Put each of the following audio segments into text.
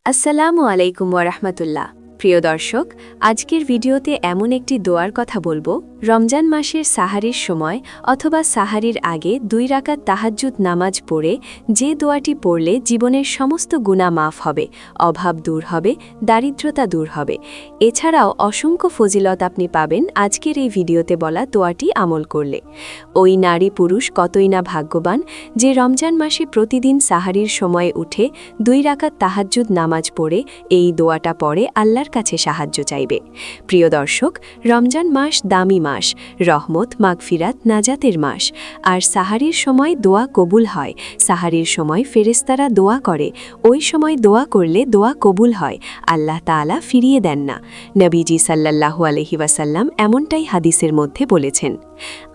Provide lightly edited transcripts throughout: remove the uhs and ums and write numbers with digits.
আসসালামু আলাইকুম ওয়ারাহমাতুল্লাহ। প্রিয় দর্শক, আজকের ভিডিওতে এমন একটি দোয়ার কথা বলবো, রমজান মাসের সাহারির সময় অথবা সাহারির আগে 2 রাকাত তাহাজ্জুদ নামাজ পড়ে যে দোয়াটি পড়লে জীবনের সমস্ত গুনাহ মাফ হবে, অভাব দূর হবে, দারিদ্রতা দূর হবে। এছাড়াও অসংখ্য ফজিলত আপনি পাবেন আজকের এই ভিডিওতে বলা দোয়াটি আমল করলে। ওই নারী পুরুষ কতই না ভাগ্যবান যে রমজান মাসে প্রতিদিন সাহারির সময়ে উঠে 2 রাকাত তাহাজ্জুদ নামাজ পড়ে এই দোয়াটা পড়ে আল্লাহর কাছে সাহায্য চাইবে। প্রিয় দর্শক, রমজান মাস দামি মাস, রহমত, মাগফিরাত, নাজাতের মাস। আর সাহারির সময় দোয়া কবুল হয়। সাহারির সময় ফেরেশতারা দোয়া করে, ওই সময় দোয়া করলে দোয়া কবুল হয়, আল্লাহ তাআলা ফিরিয়ে দেন না। নবীজি সাল্লাল্লাহু আলাইহি ওয়াসাল্লাম এমনটাই হাদিসের মধ্যে বলেছেন।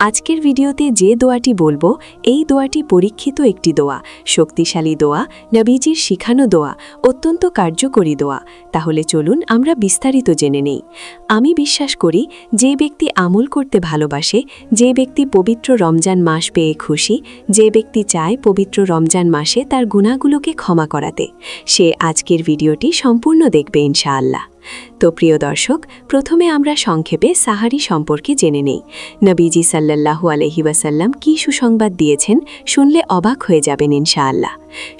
আজকের ভিডিওতে যে দোয়াটি বলবো, এই দোয়াটি পরীক্ষিত একটি দোয়া, শক্তিশালী দোয়া, নবীজির শিখানো দোয়া, অত্যন্ত কার্যকরী দোয়া। তাহলে চলুন আমরা বিস্তারিত জেনে নেই। আমি বিশ্বাস করি যে ব্যক্তি আমল করতে ভালোবাসে, যে ব্যক্তি পবিত্র রমজান মাস পেয়ে খুশি, যে ব্যক্তি চায় পবিত্র রমজান মাসে তার গুনাহগুলোকে ক্ষমা করাতে, সে আজকের ভিডিওটি সম্পূর্ণ দেখবে ইনশাআল্লাহ। তো প্রিয় দর্শক, প্রথমে আমরা সংক্ষেপে সাহারি সম্পর্কে জেনে নেই। নবীজি সাল্লাল্লাহু আলাইহি ওয়াসাল্লাম কি সুসংবাদ দিয়েছেন শুনলে অবাক হয়ে যাবেন ইনশাআল্লাহ।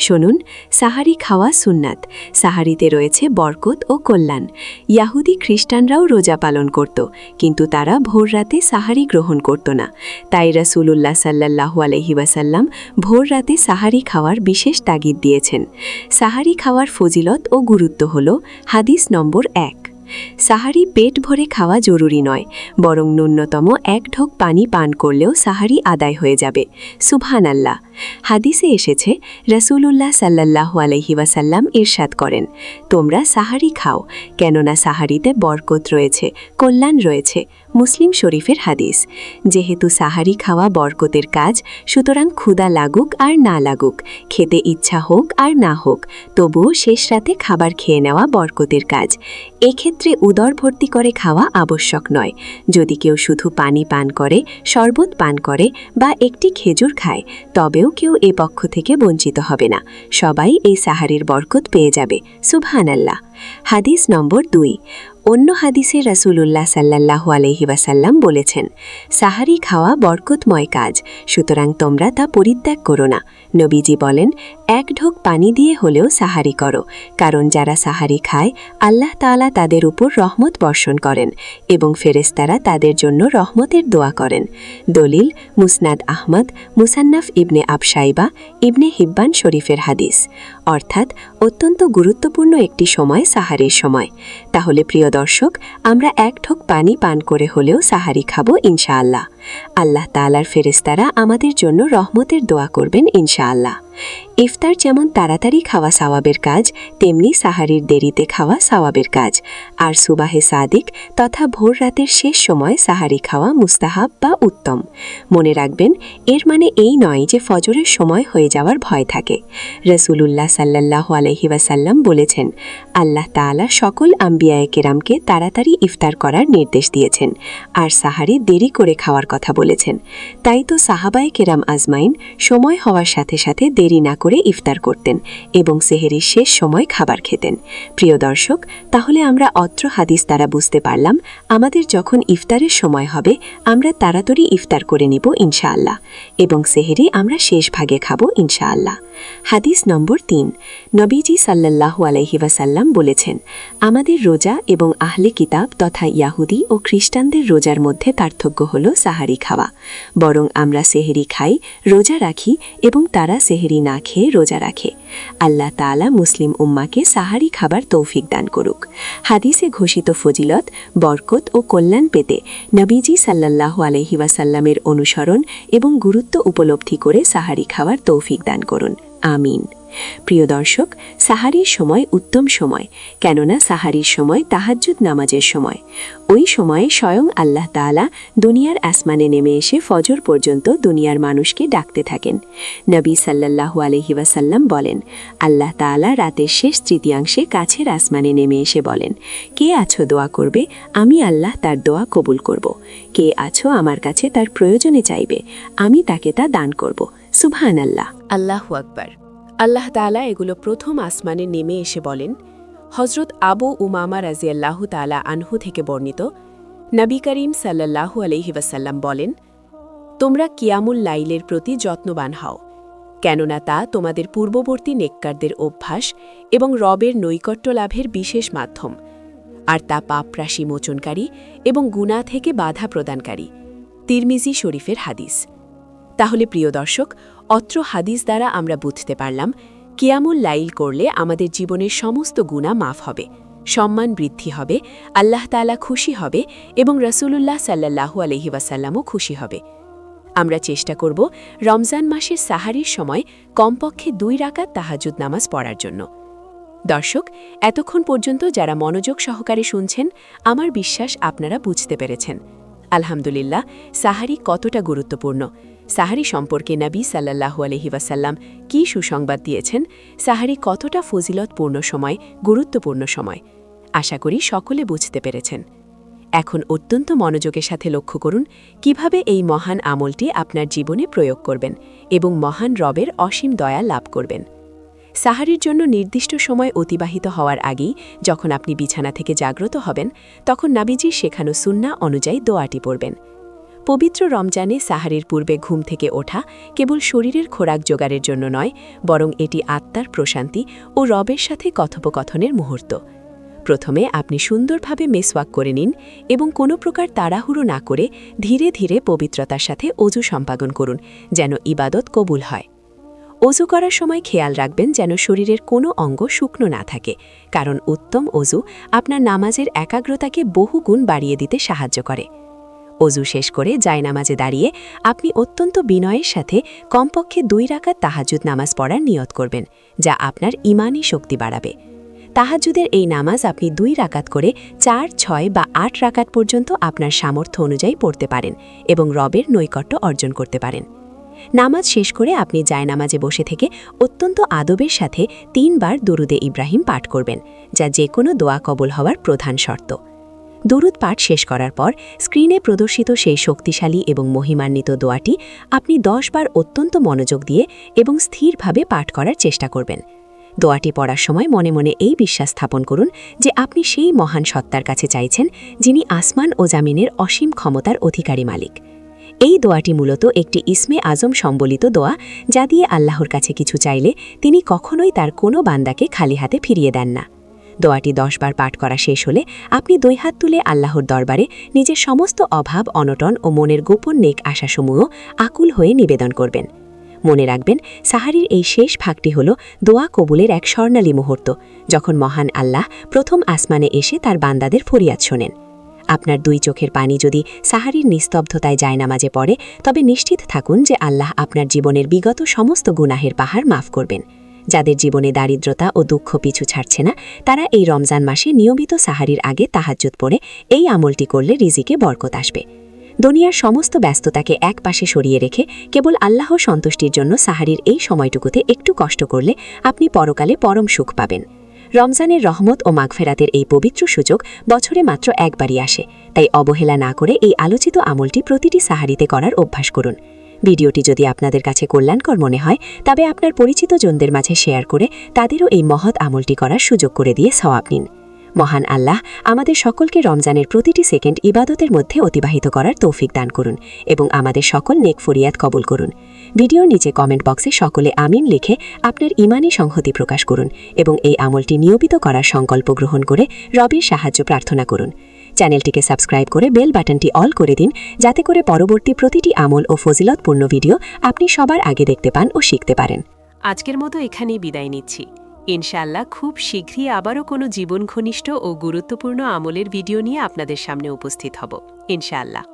শুনুন, সাহারি খাওয়া সুন্নাত। সাহারিতে রয়েছে বরকত ও কল্যাণ। ইয়াহুদি খ্রিস্টানরাও রোজা পালন করত, কিন্তু তারা ভোর রাতে সাহারি গ্রহণ করত না। তাই রাসূলুল্লাহ সাল্লাল্লাহু আলাইহি ওয়াসাল্লাম ভোর রাতে সাহারি খাওয়ার বিশেষ তাগিদ দিয়েছেন। সাহারি খাওয়ার ফজিলত ও গুরুত্ব হল হাদিস নম্বর 1। সাহারি পেট ভরে খাওয়া জরুরি নয়, বরং ন্যূনতম 1 ঢোক পানি পান করলেও সাহারি আদায় হয়ে যাবে। সুবহানাল্লাহ। হাদিসে এসেছে, রাসূলুল্লাহ সাল্লাল্লাহু আলাইহি ওয়াসাল্লাম ইরশাদ করেন, তোমরা সাহারি খাও, কেননা সাহারিতে বরকত রয়েছে, কল্যাণ রয়েছে। মুসলিম শরীফের হাদিস। যেহেতু সাহারি খাওয়া বরকতের কাজ, সুতরাং ক্ষুধা লাগুক আর না লাগুক, খেতে ইচ্ছা হোক আর না হোক, তবুও শেষ রাতে খাবার খেয়ে নেওয়া বরকতের কাজ। এক্ষেত্রে উদর ভর্তি করে খাওয়া আবশ্যক নয়। যদি কেউ শুধু পানি পান করে, শরবত পান করে বা একটি খেজুর খায়, তবেও কেউ এ পক্ষ থেকে বঞ্চিত হবে না। সবাই এই সাহারির বরকত পেয়ে যাবে। সুবহানাল্লাহ। হাদিস নম্বর 2। অন্য হাদিসে রাসূলুল্লাহ সাল্লাল্লাহু আলাইহি ওয়াসাল্লাম বলেছেন, সাহারি খাওয়া বরকতময় কাজ, সুতরাং তোমরা তা পরিত্যাগ করো না। নবীজি বলেন, 1 ঢোক পানি দিয়ে হলেও সাহারি করো, কারণ যারা সাহারি খায় আল্লাহ তাআলা তাদের উপর রহমত বর্ষণ করেন এবং ফেরেশতারা তাদের জন্য রহমতের দোয়া করেন। দলিল মুসনাদ আহমদ, মুসান্নাফ ইবনে আবশাইবা, ইবনে হিব্বান শরীফের হাদিস। অর্থাৎ অত্যন্ত গুরুত্বপূর্ণ একটি সময় সাহারির সময়। তাহলে প্রিয় দর্শক, আমরা 1 ঢোক পানি পান করে হলেও সাহারি খাবো ইনশাআল্লাহ। আল্লাহ তাআলার ফেরেশতারা আমাদের জন্য রহমতের দোয়া করবেন ইনশাআল্লাহ। ইফতার যেমন তাড়াতাড়ি খাওয়া সওয়াবের কাজ, তেমনি সাহারির দেরিতে খাওয়া সওয়াবের কাজ। আর সুবাহে সাদিক তথা ভোর রাতের শেষ সময় সাহারি খাওয়া মুস্তাহাব বা উত্তম। মনে রাখবেন, এর মানে এই নয় যে ফজরের সময় হয়ে যাওয়ার ভয় থাকে। রাসূলুল্লাহ সাল্লাল্লাহু আলাইহি ওয়াসাল্লাম বলেছেন, আল্লাহ তাআলা সকল আম্বিয়ায়ে কেরামকে তাড়াতাড়ি ইফতার করার নির্দেশ দিয়েছেন, আর সাহারি দেরি করে খাওয়ার কথা বলেছেন। তাই তো সাহাবায়ে কেরাম আজমাইন সময় হওয়ার সাথে সাথে দেরি না করে ইফতার করতেন এবং সেহরির শেষ সময় খাবার খেতেন। প্রিয় দর্শক, তাহলে আমরা অত্র হাদিস দ্বারা বুঝতে পারলাম, আমাদের যখন ইফতারের সময় হবে আমরা তাড়াতাড়ি ইফতার করে নিব ইনশাআল্লাহ, এবং সেহরি আমরা শেষ ভাগে খাবো ইনশাআল্লাহ। হাদিস নম্বর 3। নবীজি সাল্লাল্লাহু আলাইহি ওয়াসাল্লাম বলেছেন, আমাদের রোজা এবং আহলে কিতাব তথা ইয়াহুদি ও খ্রিস্টানদের রোজার মধ্যে পার্থক্য হল সাহারি খাওয়া। বরং আমরা সেহরি খাই, রোজা রাখি এবং তারা সেহরি না খেয়ে রোজা রাখে। আল্লাহ তাআলা মুসলিম উম্মাকে সাহারি খাবার তৌফিক দান করুক। হাদিসে ঘোষিত ফজিলত, বরকত ও কল্যাণ পেতে নবীজি সাল্লাল্লাহু আলাইহি ওয়াসাল্লামের অনুসরণ এবং গুরুত্ব উপলব্ধি করে সাহারি খাওয়ার তৌফিক দান করুন। আমিন। প্রিয় দর্শক, সাহারির সময় উত্তম সময়, কেননা সাহারির সময় তাহাজ্জুদ নামাজের সময়। ওই সময়ে স্বয়ং আল্লাহ তাআলা দুনিয়ার আসমানে নেমে এসে ফজর পর্যন্ত দুনিয়ার মানুষকে ডাকতে থাকেন। নবী সাল্লাল্লাহু আলাইহি ওয়াসাল্লাম বলেন, আল্লাহ তাআলা রাতের শেষ তৃতীয়াংশে কাছের আসমানে নেমে এসে বলেন, কে আছো দোয়া করবে, আমি আল্লাহ তার দোয়া কবুল করব। কে আছো আমার কাছে তার প্রয়োজনে চাইবে, আমি তাকে তা দান করব। সুবহানাল্লাহ। আল্লাহু আকবার। আল্লাহ তাআলা এগুলো প্রথম আসমানে নেমে এসে বলেন, হজরত আবু উমামা রাজিয়াল্লাহু তাআলা আনহু থেকে বর্ণিত, নবী করিম সাল্লাল্লাহু আলাইহি ওয়াসাল্লাম বলেন, তোমরা কিয়ামুল লাইলের প্রতি যত্নবান হও, কেননা তা তোমাদের পূর্ববর্তী নেককারদের অভ্যাস এবং রবের নৈকট্য লাভের বিশেষ মাধ্যম, আর তা পাপরাশি মোচনকারী এবং গুনাহ থেকে বাধা প্রদানকারী। তিরমিজি শরীফের হাদিস। তাহলে প্রিয় দর্শক, অত্র হাদিস দ্বারা আমরা বুঝতে পারলাম কিয়ামুল লাইল করলে আমাদের জীবনের সমস্ত গুনাহ মাফ হবে, সম্মান বৃদ্ধি হবে, আল্লাহ তাআলা খুশি হবে এবং রাসূলুল্লাহ সাল্লাল্লাহু আলাইহি ওয়াসাল্লামও খুশি হবে। আমরা চেষ্টা করব রমজান মাসের সাহারির সময় কমপক্ষে 2 রাকাত তাহাজ্জুদ নামাজ পড়ার জন্য। দর্শক, এতক্ষণ পর্যন্ত যারা মনোযোগ সহকারে শুনছেন, আমার বিশ্বাস আপনারা বুঝতে পেরেছেন। আলহামদুলিল্লাহ, সাহারি কতটা গুরুত্বপূর্ণ, সাহারি সম্পর্কে নবী সাল্লাল্লাহু আলাইহি ওয়াসাল্লাম কী সুসংবাদ দিয়েছেন, সাহারি কতটা ফজিলতপূর্ণ সময়, গুরুত্বপূর্ণ সময়। আশা করি সকলে বুঝতে পেরেছেন। এখন অত্যন্ত মনোযোগের সাথে লক্ষ্য করুন কিভাবে এই মহান আমলটি আপনার জীবনে প্রয়োগ করবেন এবং মহান রবের অসীম দয়া লাভ করবেন। সাহারির জন্য নির্দিষ্ট সময় অতিবাহিত হওয়ার আগেই যখন আপনি বিছানা থেকে জাগ্রত হবেন, তখন নবীজির শেখানো সুন্নাহ অনুযায়ী দোয়াটি পড়বেন। পবিত্র রমজানে সাহারির পূর্বে ঘুম থেকে ওঠা কেবল শরীরের খোরাক জোগাড়ের জন্য নয়, বরং এটি আত্মার প্রশান্তি ও রবের সাথে কথোপকথনের মুহূর্ত। প্রথমে আপনি সুন্দরভাবে মেসওয়াক করে নিন এবং কোনো প্রকার তাড়াহুড়ো না করে ধীরে ধীরে পবিত্রতার সাথে অজু সম্পাদন করুন, যেন ইবাদত কবুল হয়। অজু করার সময় খেয়াল রাখবেন যেন শরীরের কোনো অঙ্গ শুকনো না থাকে, কারণ উত্তম অজু আপনার নামাজের একাগ্রতাকে বহুগুণ বাড়িয়ে দিতে সাহায্য করে। অজু শেষ করে জায়নামাজে দাঁড়িয়ে আপনি অত্যন্ত বিনয়ের সাথে কমপক্ষে 2 রাকাত তাহাজ্জুদ নামাজ পড়ার নিয়ত করবেন, যা আপনার ঈমানি শক্তি বাড়াবে। তাহাজ্জুদের এই নামাজ আপনি 2 রাকাত করে 4, 6 বা 8 রাকাত পর্যন্ত আপনার সামর্থ্য অনুযায়ী পড়তে পারেন এবং রবের নৈকট্য অর্জন করতে পারেন। নামাজ শেষ করে আপনি জায়নামাজে বসে থেকে অত্যন্ত আদবের সাথে 3 বার দুরুদে ইব্রাহিম পাঠ করবেন, যা যে কোনো দোয়া কবুল হওয়ার প্রধান শর্ত। দুরুদ পাঠ শেষ করার পর স্ক্রিনে প্রদর্শিত সেই শক্তিশালী এবং মহিমান্বিত দোয়াটি আপনি 10 বার অত্যন্ত মনোযোগ দিয়ে এবং স্থিরভাবে পাঠ করার চেষ্টা করবেন। দোয়াটি পড়ার সময় মনে মনে এই বিশ্বাস স্থাপন করুন যে আপনি সেই মহান সত্তার কাছে চাইছেন, যিনি আসমান ও জামিনের অসীম ক্ষমতার অধিকারী মালিক। এই দোয়াটি মূলত একটি ইসমে আজম সম্বলিত দোয়া, যা দিয়ে আল্লাহর কাছে কিছু চাইলে তিনি কখনোই তার কোনো বান্দাকে খালি হাতে ফিরিয়ে দেন না। দোয়াটি 10 বার পাঠ করা শেষ হলে আপনি 2 হাত তুলে আল্লাহর দরবারে নিজের সমস্ত অভাব, অনটন ও মনের গোপন নেক আশাসমূহ আকুল হয়ে নিবেদন করবেন। মনে রাখবেন, সাহারির এই শেষ ভাগটি হল দোয়া কবুলের এক স্বর্ণালী মুহূর্ত, যখন মহান আল্লাহ প্রথম আসমানে এসে তার বান্দাদের ফরিয়াদ শোনেন। আপনার 2 চোখের পানি যদি সাহারির নিস্তব্ধতায় জায়নামাজে পড়ে, তবে নিশ্চিত থাকুন যে আল্লাহ আপনার জীবনের বিগত সমস্ত গুনাহের পাহাড় মাফ করবেন। যাদের জীবনে দারিদ্রতা ও দুঃখ পিছু ছাড়ছে না, তারা এই রমজান মাসে নিয়মিত সাহারির আগে তাহাজ্জুদ পড়ে এই আমলটি করলে রিজিকে বরকত আসবে। দুনিয়ার সমস্ত ব্যস্ততাকে এক পাশে সরিয়ে রেখে কেবল আল্লাহ সন্তুষ্টির জন্য সাহারির এই সময়টুকুতে একটু কষ্ট করলে আপনি পরকালে পরম সুখ পাবেন। রমজানের রহমত ও মাগফেরাতের এই পবিত্র সুযোগ বছরে মাত্র একবারই আসে, তাই অবহেলা না করে এই আলোচিত আমলটি প্রতিটি সাহারিতে করার অভ্যাস করুন। ভিডিওটি যদি আপনাদের কাছে কল্যাণকর মনে হয়, তবে আপনার পরিচিত জনদের মাঝে শেয়ার করে তাদেরও এই মহৎ আমলটি করার সুযোগ করে দিয়ে সওয়াব নিন। মহান আল্লাহ আমাদের সকলকে রমজানের প্রতিটি সেকেন্ড ইবাদতের মধ্যে অতিবাহিত করার তৌফিক দান করুন এবং আমাদের সকল নেক ফরিয়াদ কবুল করুন। ভিডিওর নিচে কমেন্ট বক্সে সকলে আমিন লিখে আপনার ঈমানি সংহতি প্রকাশ করুন এবং এই আমলটি নিয়মিত করার সংকল্প গ্রহণ করে রবের সাহায্য প্রার্থনা করুন। চ্যানেলটিকে সাবস্ক্রাইব করে বেল বাটনটি অল করে দিন, যাতে করে পরবর্তী প্রতিটি আমল ও ফজিলতপূর্ণ ভিডিও আপনি সবার আগে দেখতে পান ও শিখতে পারেন। আজকের মতো এখানেই বিদায় নিচ্ছি। ইনশাআল্লাহ খুব শীঘ্রই আবারও কোনো জীবন ঘনিষ্ঠ ও গুরুত্বপূর্ণ আমলের ভিডিও নিয়ে আপনাদের সামনে উপস্থিত হব ইনশাআল্লাহ।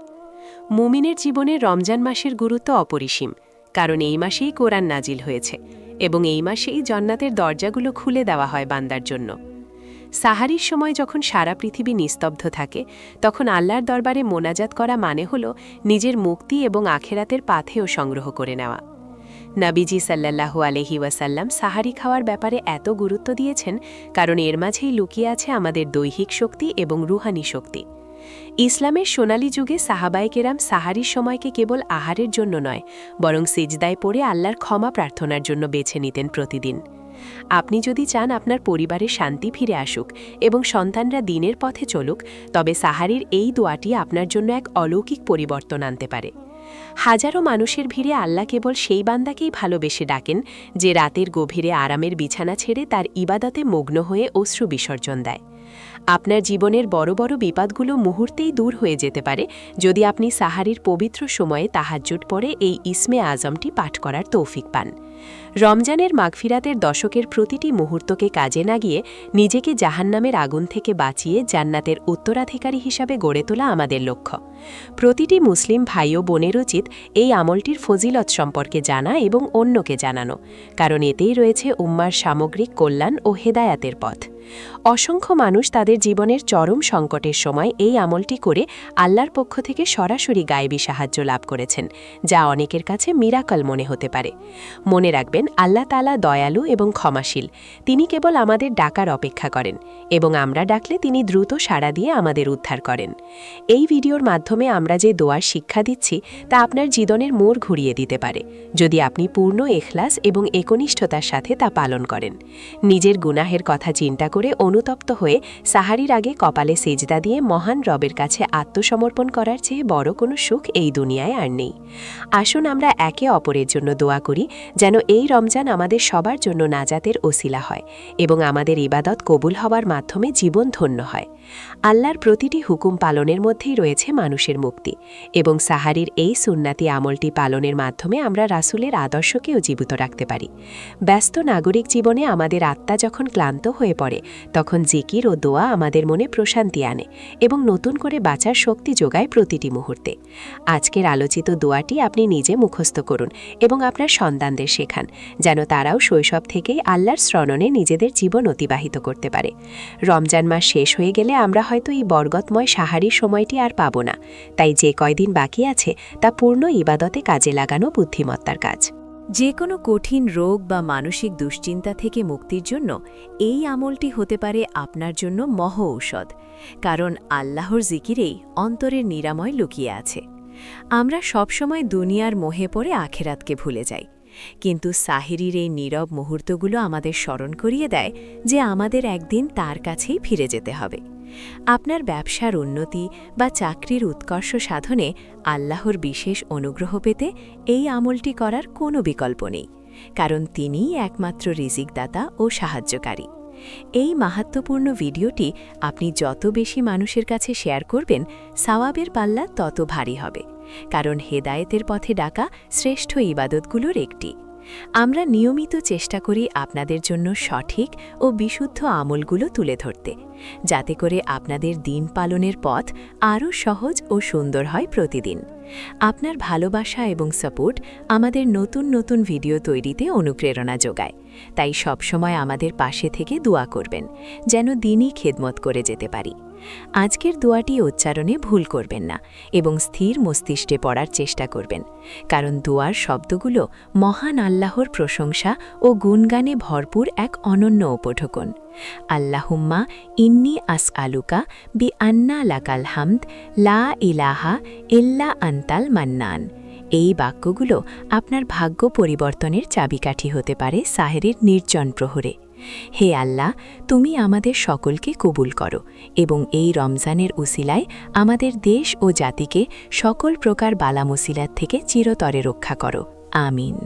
মুমিনের জীবনে রমজান মাসের গুরুত্ব অপরিসীম, কারণ এই মাসেই কোরআন নাজিল হয়েছে এবং এই মাসেই জান্নাতের দরজাগুলো খুলে দেওয়া হয় বান্দার জন্য। সাহারির সময় যখন সারা পৃথিবী নিস্তব্ধ থাকে, তখন আল্লাহর দরবারে মোনাজাত করা মানে হল নিজের মুক্তি এবং আখেরাতের পাথেও সংগ্রহ করে নেওয়া। নবীজি সাল্লাল্লাহু আলাইহি ওয়াসাল্লাম সাহারি খাওয়ার ব্যাপারে এত গুরুত্ব দিয়েছেন, কারণ এর মাঝেই লুকিয়ে আছে আমাদের দৈহিক শক্তি এবং রুহানি শক্তি। ইসলামের সোনালী যুগে সাহাবায়ে কেরাম সাহারির সময়কে কেবল আহারের জন্য নয়, বরং সিজদায় পড়ে আল্লাহর ক্ষমা প্রার্থনার জন্য বেছে নিতেন প্রতিদিন। আপনি যদি চান আপনার পরিবারে শান্তি ফিরে আসুক এবং সন্তানরা দিনের পথে চলুক, তবে সাহারির এই দোয়াটি আপনার জন্য এক অলৌকিক পরিবর্তন আনতে পারে। হাজারো মানুষের ভিড়ে আল্লাহ কেবল সেই বান্দাকেই ভালোবেসে ডাকেন যে রাতের গভীরে আরামের বিছানা ছেড়ে তার ইবাদতে মগ্ন হয়ে অশ্রু বিসর্জন দেয়। আপনার জীবনের বড় বড় বিপদগুলো মুহূর্তেই দূর হয়ে যেতে পারে যদি আপনি সাহারির পবিত্র সময়ে তাহাজ্জুদ পড়ে এই ইসমে আজমটি পাঠ করার তৌফিক পান। রমজানের মাগফিরাতের দশকের প্রতিটি মুহূর্তকে কাজে লাগিয়ে নিজেকে জাহান্নামের আগুন থেকে বাঁচিয়ে জান্নাতের উত্তরাধিকারী হিসাবে গড়ে তোলা আমাদের লক্ষ্য। প্রতিটি মুসলিম ভাই ও বোনের উচিত এই আমলটির ফজিলত সম্পর্কে জানা এবং অন্যকে জানানো, কারণ এতেই রয়েছে উম্মার সামগ্রিক কল্যাণ ও হেদায়াতের পথ। অসংখ্য মানুষ তাদের জীবনের চরম সংকটের সময় এই আমলটি করে আল্লাহর পক্ষ থেকে সরাসরি গায়েবী সাহায্য লাভ করেছেন, যা অনেকের কাছে মিরাকল মনে হতে পারে। মনে রাখবেন, আল্লাহ তাআলা দয়ালু এবং ক্ষমাশীল। তিনি কেবল আমাদের ডাকার অপেক্ষা করেন এবং আমরা ডাকলে তিনি দ্রুত সাড়া দিয়ে আমাদের উদ্ধার করেন। এই ভিডিওর মাধ্যমে আমরা যে দোয়ার শিক্ষা দিচ্ছি তা আপনার জীবনের মোড় ঘুরিয়ে দিতে পারে, যদি আপনি পূর্ণ এখলাস এবং একনিষ্ঠতার সাথে তা পালন করেন। নিজের গুনাহের কথা চিন্তা করে অনুতপ্ত হয়ে সাহারির আগে কপালে সেজদা দিয়ে মহান রবের কাছে আত্মসমর্পণ করার চেয়ে বড় কোনো সুখ এই দুনিয়ায় আর নেই। আসুন আমরা একে অপরের জন্য দোয়া করি যেন এই রমজান আমাদের সবার জন্য নাজাতের ওসিলা হয় এবং আমাদের ইবাদত কবুল হওয়ার মাধ্যমে জীবন ধন্য হয়। আল্লাহর প্রতিটি হুকুম পালনের মধ্যেই রয়েছে মানুষের মুক্তি, এবং সাহারির এই সুন্নাতি আমলটি পালনের মাধ্যমে আমরা রাসূলের আদর্শকেও জীবিত রাখতে পারি। ব্যস্ত নাগরিক জীবনে আমাদের আত্মা যখন ক্লান্ত হয়ে পড়ে, তখন জিকির ও দোয়া আমাদের মনে প্রশান্তি আনে এবং নতুন করে বাঁচার শক্তি যোগায় প্রতিটি মুহূর্তে। আজকের আলোচিত দোয়াটি আপনি নিজে মুখস্থ করুন এবং আপনার সন্তানদের শেখান, যেন তারাও শৈশব থেকেই আল্লাহর শ্রণনে নিজেদের জীবন অতিবাহিত করতে পারে। রমজান মাস শেষ হয়ে গেলে আমরা হয়তো এই বরকতময় সাহারির সময়টি আর পাব না, তাই যে কয়দিন বাকি আছে তা পূর্ণ ইবাদতে কাজে লাগানো বুদ্ধিমত্তার কাজ। যে কোনো কঠিন রোগ বা মানসিক দুশ্চিন্তা থেকে মুক্তির জন্য এই আমলটি হতে পারে আপনার জন্য মহ ঔষধ, কারণ আল্লাহর জিকিরেই অন্তরের নিরাময় লুকিয়ে আছে। আমরা সবসময় দুনিয়ার মোহে পড়ে আখেরাতকে ভুলে যাই, কিন্তু সাহিরির এই নীরব মুহূর্তগুলো আমাদের স্মরণ করিয়ে দেয় যে আমাদের একদিন তার কাছেই ফিরে যেতে হবে। আপনার ব্যবসার উন্নতি বা চাকরির উৎকর্ষ সাধনে আল্লাহর বিশেষ অনুগ্রহ পেতে এই আমলটি করার কোনো বিকল্প নেই, কারণ তিনিই একমাত্র রিজিকদাতা ও সাহায্যকারী। এই মাহাত্ম্যপূর্ণ ভিডিওটি আপনি যত বেশি মানুষের কাছে শেয়ার করবেন, সওয়াবের পাল্লা তত ভারী হবে, কারণ হেদায়েতের পথে ডাকা শ্রেষ্ঠ ইবাদতগুলোর একটি। আমরা নিয়মিত চেষ্টা করি আপনাদের জন্য সঠিক ও বিশুদ্ধ আমলগুলো তুলে ধরতে, যাতে করে আপনাদের দিন পালনের পথ আরও সহজ ও সুন্দর হয় প্রতিদিন। আপনার ভালোবাসা এবং সাপোর্ট আমাদের নতুন নতুন ভিডিও তৈরিতে অনুপ্রেরণা যোগায়, তাই সবসময় আমাদের পাশে থেকে দোয়া করবেন যেন দিনই খেদমত করে যেতে পারি। আজকের দোয়াটি উচ্চারণে ভুল করবেন না এবং স্থির মস্তিষ্কে পড়ার চেষ্টা করবেন, কারণ দোয়ার শব্দগুলো মহান আল্লাহর প্রশংসা ও গুণগানে ভরপুর এক অনন্য উপঢৌকন। আল্লাহুম্মা ইন্নি আসআলুকা বি আন্না লাকাল হামদ লা ইলাহা ইল্লা আনতাল মান্নান। এই বাক্যগুলো আপনার ভাগ্য পরিবর্তনের চাবিকাঠি হতে পারে সাহেরের নির্জন প্রহরে। হে আল্লাহ, তুমি আমাদের সকলকে কবুল করো এবং এই রমজানের উসিলায় আমাদের দেশ ও জাতিকে সকল প্রকার বালা মুসিলাত থেকে চিরতরে রক্ষা করো। আমিন।